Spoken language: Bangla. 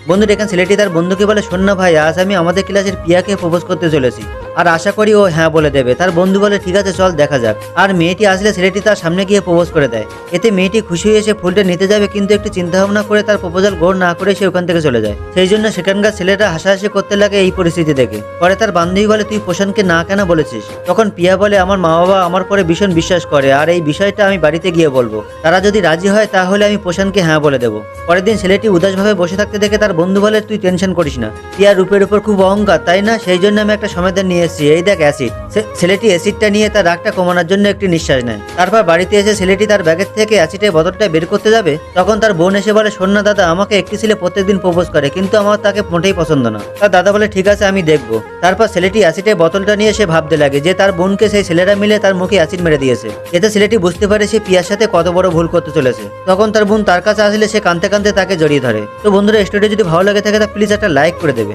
বন্ধু এখানে ছেলেটি তার বন্ধুকে বলে, শোন না ভাই, আজ আমি আমাদের ক্লাসের পিয়াকে প্রপোজ করতে চলেছি, আর আশা করি ও হ্যাঁ বলে দেবে। তার বন্ধু বলে, ঠিক আছে চল দেখা যাক। আর মেয়েটি আসলে ছেলেটি তার সামনে গিয়ে প্রপোজ করে দেয়। এতে মেয়েটি খুশি হয়ে সে ফুলটা নিতে যাবে, কিন্তু একটু চিন্তা ভাবনা করে তার প্রপোজাল গ্রহণ না করে সে ওখান থেকে চলে যায়। সেই জন্য সেখানকার ছেলেটা হাসাহাসি করতে লাগে এই পরিস্থিতি দেখে। পরে তার বান্ধবী বলে, তুই প্রশান্তকে না কেন বলেছিস? তখন পিয়া বলে, আমার মা বাবা আমার পরে ভীষণ বিশ্বাস করে, আর এই বিষয়টা আমি বাড়িতে গিয়ে বলবো। তারা যদি রাজি হয় তাহলে আমি প্রশান্তকে হ্যাঁ বলে দেবো। পরের দিন ছেলেটি উদাসভাবে বসে থাকতে দেখে তার বন্ধু বলে, তুই টেনশন করিস না, পিয়ার রূপের উপর খুব অহংকার তাই না, সেই জন্য আমি একটা সমাধান নিয়ে এসেছি, এই দেখ অ্যাসিড। ছেলেটি অ্যাসিডটা নিয়ে তার রাগটা কমানোর জন্য একটি নিঃশ্বাস নেয়। তারপর বাড়িতে এসে ছেলেটি তার ব্যাগের থেকে অ্যাসিডের বোতলটা বের করতে যাবে, তখন তার বোন এসে বলে, শোন না দাদা, আমাকে একটি ছেলে প্রত্যেকদিন প্রপোজ করে, কিন্তু আমার তাকে মোটেই পছন্দ না। তার দাদা বলে, ঠিক আছে আমি দেখবো। তারপর ছেলেটি অ্যাসিডের বোতলটা নিয়ে সে ভাবতে লাগে যে তার বোনকে সেই ছেলেরা মিলে তার মুখে অ্যাসিড মেরে দিয়েছে। এতে ছেলেটি বুঝতে পারে সে পিয়ার সাথে কত বড় ভুল করতে চলেছে। তখন তার বোন তার কাছে আসলে সে কাঁদতে কাঁদতে তাকে জড়িয়ে ধরে। তো বন্ধুরা, স্টোরিটা যদি ভালো লাগে থাকে তা প্লিজ একটা লাইক করে দেবে।